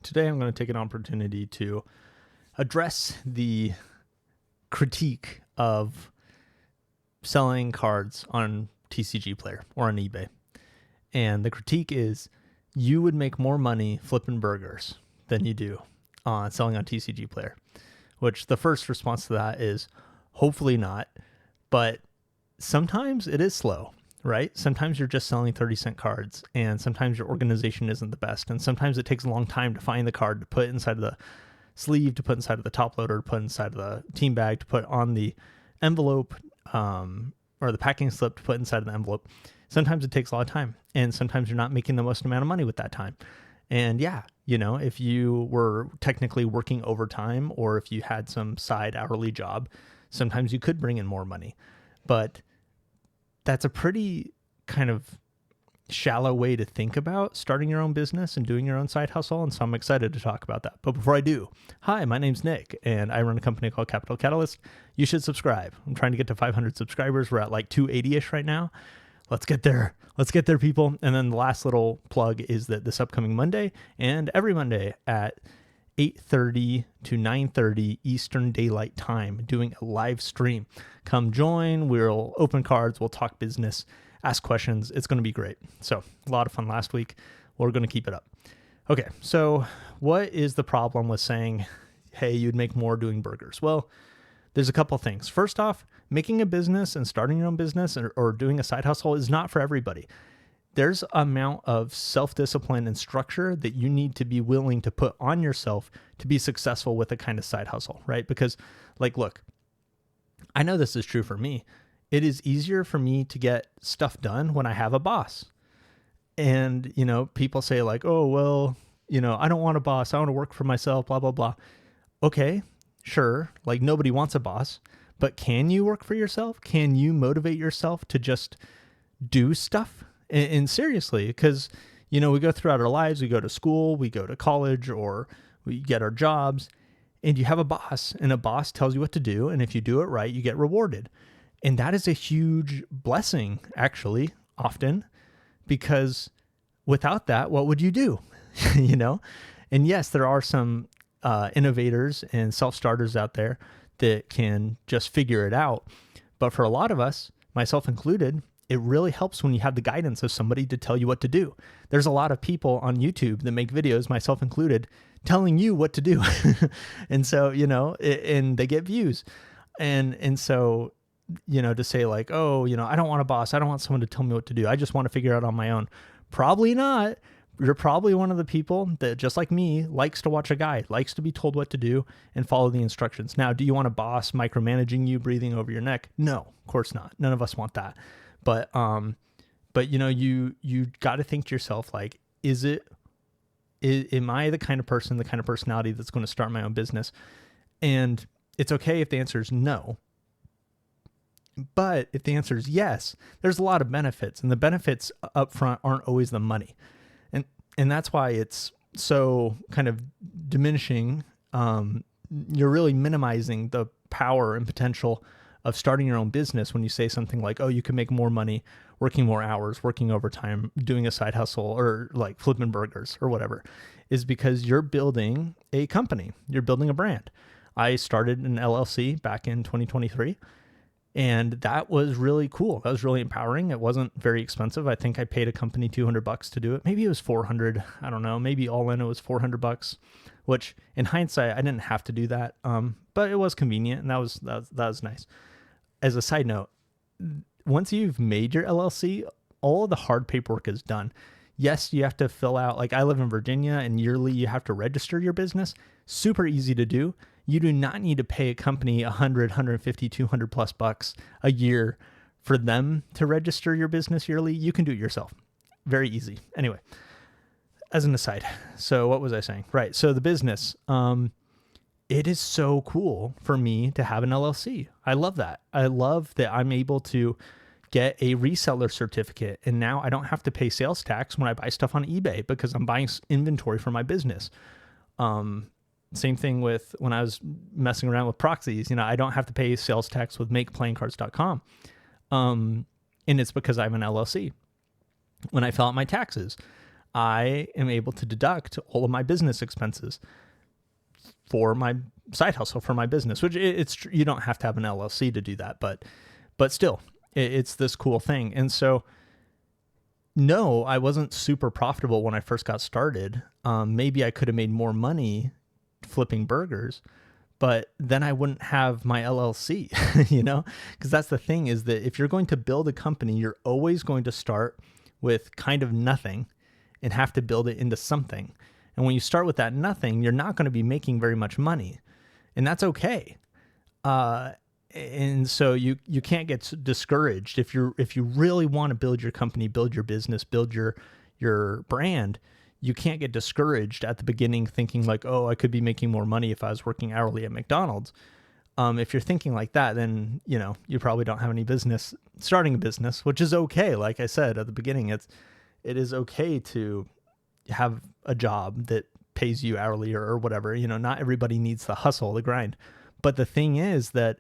today I'm going to take an opportunity to address the critique of selling cards on TCG Player or on eBay. And the critique is you would make more money flipping burgers than you do on selling on TCG Player, which the first response to that is hopefully not, but sometimes it is slow, right? Sometimes you're just selling 30-cent cards, and sometimes your organization isn't the best, and sometimes it takes a long time to find the card to put inside of the sleeve, to put inside of the top loader, to put inside of the team bag, to put on the envelope, or the packing slip to put inside of the envelope. Sometimes it takes a lot of time, and sometimes you're not making the most amount of money with that time. And yeah, if you were technically working overtime, or if you had some side hourly job, sometimes you could bring in more money. But that's a pretty kind of shallow way to think about starting your own business and doing your own side hustle. And so I'm excited to talk about that. But before I do, hi, my name's Nick, and I run a company called Capital Catalyst. You should subscribe. I'm trying to get to 500 subscribers. We're at like 280-ish right now. Let's get there. Let's get there, people. And then the last little plug is that this upcoming Monday and every Monday at 8:30 to 9:30 Eastern Daylight Time, doing a live stream. Come join. We'll open cards. We'll talk business, ask questions. It's going to be great. So a lot of fun last week. We're going to keep it up. Okay, so what is the problem with saying, hey, you'd make more doing burgers? Well, there's a couple things. First off, making a business and starting your own business or doing a side hustle is not for everybody. There's an amount of self-discipline and structure that you need to be willing to put on yourself to be successful with a kind of side hustle, right? Because look, I know this is true for me. It is easier for me to get stuff done when I have a boss. And, people say like, oh, well, I don't want a boss. I want to work for myself, blah, blah, blah. Okay, sure. Like nobody wants a boss, but can you work for yourself? Can you motivate yourself to just do stuff? And seriously, because, we go throughout our lives, we go to school, we go to college, or we get our jobs, and you have a boss, and a boss tells you what to do. And if you do it right, you get rewarded. And that is a huge blessing, actually, often, because without that, what would you do? And yes, there are some innovators and self-starters out there that can just figure it out. But for a lot of us, myself included, it really helps when you have the guidance of somebody to tell you what to do. There's a lot of people on YouTube that make videos, myself included, telling you what to do. And so, and they get views. And so, to say like, oh, I don't want a boss. I don't want someone to tell me what to do. I just want to figure it out on my own. Probably not. You're probably one of the people that, just like me, likes to watch a guide, likes to be told what to do and follow the instructions. Now, do you want a boss micromanaging you, breathing over your neck? No, of course not. None of us want that. But you got to think to yourself, like, am I the kind of person, the kind of personality that's going to start my own business? And it's okay if the answer is no. But if the answer is yes, there's a lot of benefits, and the benefits up front aren't always the money. And that's why it's so kind of diminishing. You're really minimizing the power and potential of starting your own business when you say something like, oh, you can make more money working more hours, working overtime, doing a side hustle, or like flipping burgers or whatever, is because you're building a company. You're building a brand. I started an LLC back in 2023. And that was really cool. That was really empowering. It wasn't very expensive. I think I paid a company $200 to do it. Maybe it was $400. I don't know. Maybe all in it was $400, which in hindsight, I didn't have to do that. But it was convenient, and that was nice. As a side note, once you've made your LLC, all of the hard paperwork is done. Yes, you have to fill out, like I live in Virginia, and yearly you have to register your business. Super easy to do. You do not need to pay a company $100, $150, $200+ bucks a year for them to register your business yearly. You can do it yourself. Very easy. Anyway, as an aside, so what was I saying? Right. So the business, it is so cool for me to have an LLC. I love that. I love that I'm able to get a reseller certificate, and now I don't have to pay sales tax when I buy stuff on eBay because I'm buying inventory for my business. Same thing with when I was messing around with proxies. I don't have to pay sales tax with makeplayingcards.com. And it's because I have an LLC. When I fill out my taxes, I am able to deduct all of my business expenses for my side hustle, for my business, which it's, you don't have to have an LLC to do that, but still it's this cool thing. And so, no, I wasn't super profitable when I first got started. Maybe I could have made more money flipping burgers, but then I wouldn't have my LLC, because that's the thing, is that if you're going to build a company, you're always going to start with kind of nothing and have to build it into something. And when you start with that nothing, you're not going to be making very much money, and that's okay. And so you can't get discouraged if you really want to build your company, build your business, build your brand. You can't get discouraged at the beginning thinking like, oh, I could be making more money if I was working hourly at McDonald's. If you're thinking like that, then you probably don't have any business starting a business, which is okay. Like I said at the beginning, it is okay to have a job that pays you hourly or whatever. Not everybody needs the hustle, the grind. But the thing is that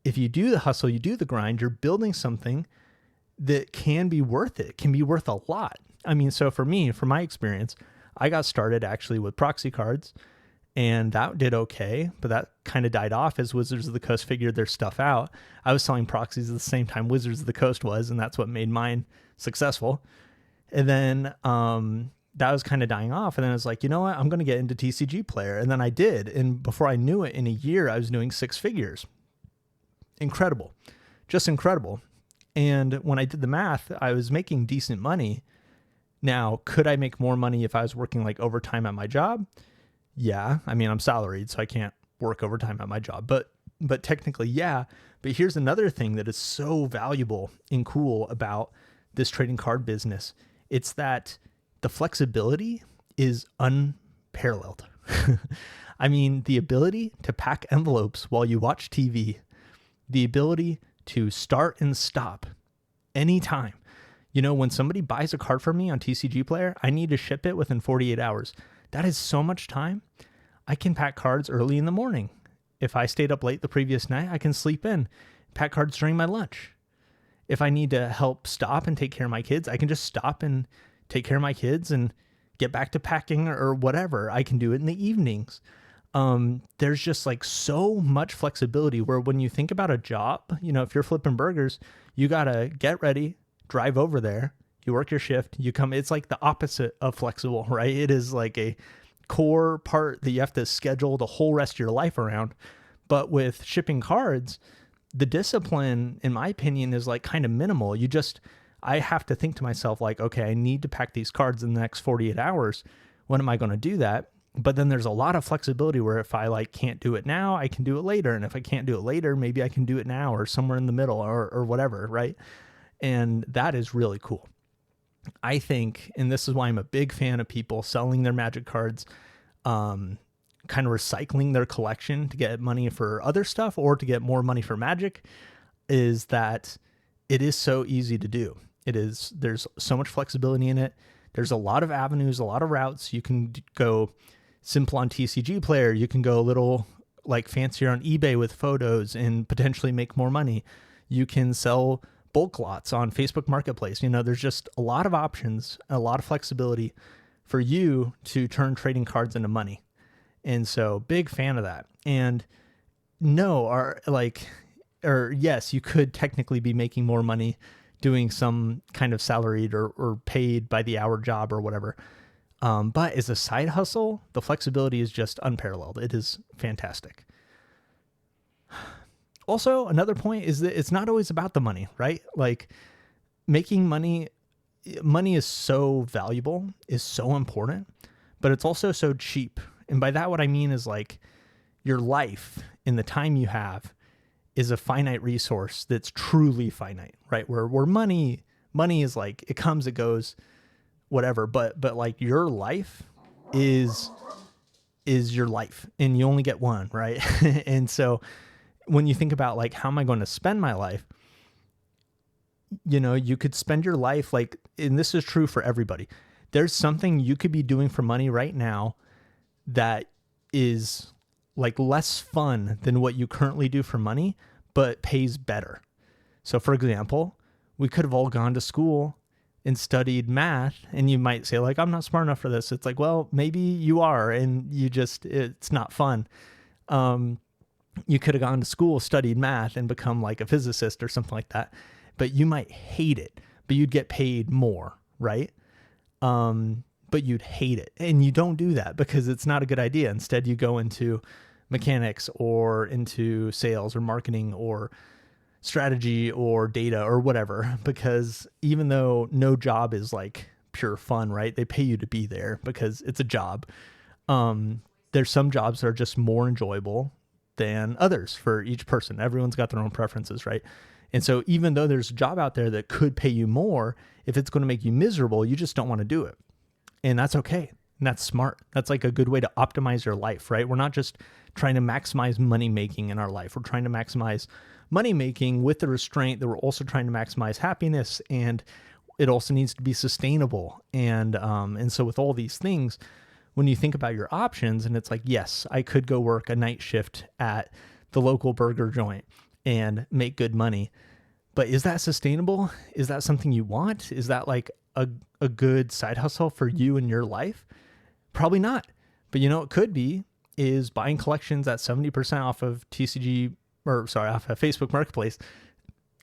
if you do the hustle, you do the grind, you're building something that can be worth it, can be worth a lot. I mean, so for me, from my experience, I got started actually with proxy cards, and that did okay, but that kind of died off as Wizards of the Coast figured their stuff out. I was selling proxies at the same time Wizards of the Coast was, and that's what made mine successful. And then that was kind of dying off. And then I was like, you know what? I'm going to get into TCG Player. And then I did. And before I knew it, in a year, I was doing 6 figures. Incredible. Just incredible. And when I did the math, I was making decent money. Now, could I make more money if I was working like overtime at my job? Yeah. I mean, I'm salaried, so I can't work overtime at my job. But technically, yeah. But here's another thing that is so valuable and cool about this trading card business. It's that the flexibility is unparalleled. I mean, the ability to pack envelopes while you watch TV, the ability to start and stop anytime. When somebody buys a card from me on TCG Player, I need to ship it within 48 hours. That is so much time. I can pack cards early in the morning. If I stayed up late the previous night, I can sleep in, pack cards during my lunch. If I need to help stop and take care of my kids, I can just stop and take care of my kids and get back to packing or whatever. I can do it in the evenings. There's just like so much flexibility where when you think about a job, if you're flipping burgers, you got to get ready, drive over there, you work your shift, you come, it's like the opposite of flexible, right? It is like a core part that you have to schedule the whole rest of your life around. But with shipping cards, the discipline, in my opinion, is like kind of minimal. I have to think to myself like, okay, I need to pack these cards in the next 48 hours. When am I going to do that? But then there's a lot of flexibility where if I like can't do it now, I can do it later. And if I can't do it later, maybe I can do it now or somewhere in the middle or whatever, right? And that is really cool. I think, and this is why I'm a big fan of people selling their Magic cards, kind of recycling their collection to get money for other stuff or to get more money for Magic, is that it is so easy to do. There's so much flexibility in it. There's a lot of avenues, a lot of routes. You can go simple on TCG Player. You can go a little like fancier on eBay with photos and potentially make more money. You can sell bulk lots on Facebook Marketplace. There's just a lot of options, a lot of flexibility for you to turn trading cards into money. And so big fan of that. And yes, you could technically be making more money doing some kind of salaried or paid by the hour job or whatever. But as a side hustle, the flexibility is just unparalleled. It is fantastic. Also, another point is that it's not always about the money, right? Like making money is so valuable, is so important, but it's also so cheap. And by that, what I mean is like your life and the time you have is a finite resource that's truly finite, right? Where money is like, it comes, it goes, whatever. But like your life is your life and you only get one, right? And so when you think about like, how am I going to spend my life? You could spend your life like, and this is true for everybody. There's something you could be doing for money right now that is like less fun than what you currently do for money, but pays better. So for example, we could have all gone to school and studied math, and you might say like, I'm not smart enough for this. It's like, well, maybe you are, and it's not fun. You could have gone to school, studied math, and become like a physicist or something like that, but you might hate it, but you'd get paid more, right? But you'd hate it. And you don't do that because it's not a good idea. Instead, you go into mechanics or into sales or marketing or strategy or data or whatever, because even though no job is like pure fun, right? They pay you to be there because it's a job. There's some jobs that are just more enjoyable than others for each person. Everyone's got their own preferences, right? And so even though there's a job out there that could pay you more, if it's going to make you miserable, you just don't want to do it. And that's okay. And that's smart. That's like a good way to optimize your life, right? We're not just trying to maximize money making in our life. We're trying to maximize money making with the restraint that we're also trying to maximize happiness, and it also needs to be sustainable. And so with all these things, when you think about your options, and it's like, yes, I could go work a night shift at the local burger joint and make good money, but is that sustainable? Is that something you want? Is that like a good side hustle for you in your life? Probably not. But you know, it could be is buying collections at 70% off of off of Facebook Marketplace,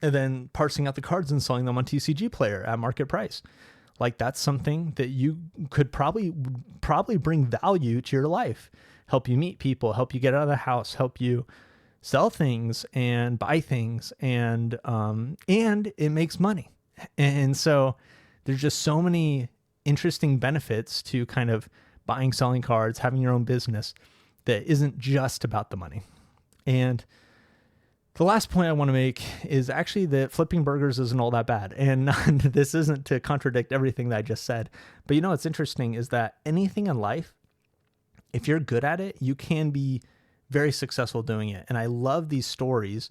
and then parsing out the cards and selling them on TCG Player at market price. Like that's something that you could probably bring value to your life, help you meet people, help you get out of the house, help you sell things and buy things, and it makes money. And so there's just so many interesting benefits to kind of buying, selling cards, having your own business that isn't just about the money. And the last point I want to make is actually that flipping burgers isn't all that bad. And this isn't to contradict everything that I just said, but you know, what's interesting is that anything in life, if you're good at it, you can be very successful doing it. And I love these stories,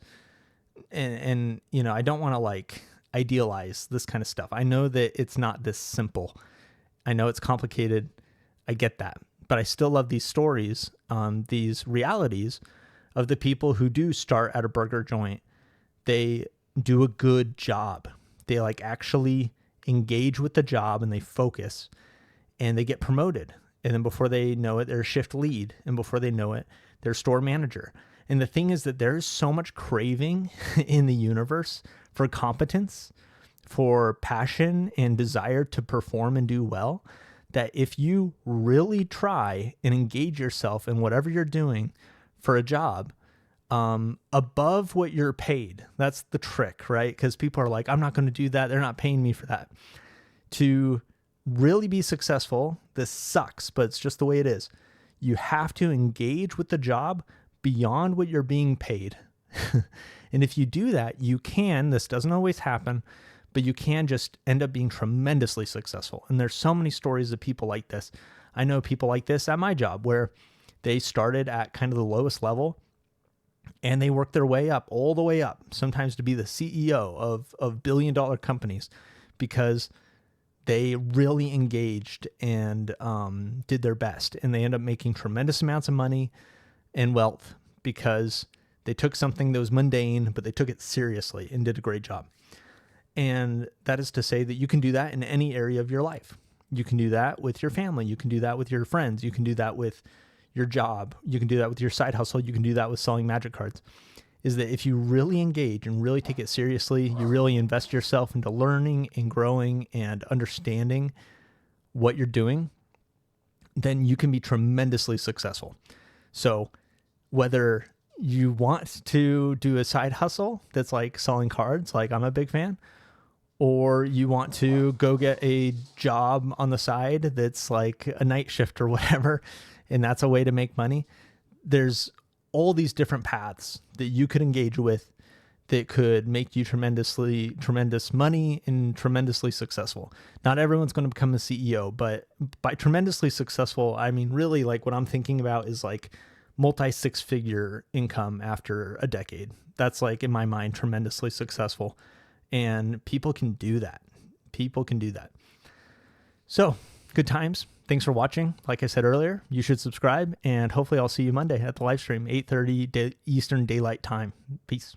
and you know, I don't want to like idealize this kind of stuff. I know that it's not this simple. I know it's complicated. I get that, but I still love these stories, these realities of the people who do start at a burger joint. They do a good job. They like actually engage with the job and they focus, and they get promoted. And then before they know it, they're a shift lead. And before they know it, they're store manager. And the thing is that there's so much craving in the universe for competence, for passion and desire to perform and do well, that if you really try and engage yourself in whatever you're doing for a job, above what you're paid, that's the trick, right? Because people are like, I'm not going to do that. They're not paying me for that. To really be successful, this sucks, but it's just the way it is. You have to engage with the job beyond what you're being paid. And if you do that, you can, this doesn't always happen, but you can just end up being tremendously successful. And there's so many stories of people like this. I know people like this at my job where they started at kind of the lowest level and they worked their way up, all the way up, sometimes to be the CEO of billion-dollar companies, because they really engaged and did their best. And they end up making tremendous amounts of money and wealth because they took something that was mundane, but they took it seriously and did a great job. And that is to say that you can do that in any area of your life. You can do that with your family. You can do that with your friends. You can do that with your job. You can do that with your side hustle. You can do that with selling magic cards. Is that if you really engage and really take it seriously, you really invest yourself into learning and growing and understanding what you're doing, then you can be tremendously successful. So whether you want to do a side hustle that's like selling cards, like I'm a big fan, or you want to go get a job on the side that's like a night shift or whatever, and that's a way to make money, there's all these different paths that you could engage with that could make you tremendous money and tremendously successful. Not everyone's going to become a CEO, but by tremendously successful, I mean, really like what I'm thinking about is like multi-six-figure income after a decade. That's like, in my mind, tremendously successful. And people can do that. People can do that. So good times. Thanks for watching. Like I said earlier, you should subscribe, and hopefully I'll see you Monday at the live stream, 8:30 Eastern Daylight Time. Peace.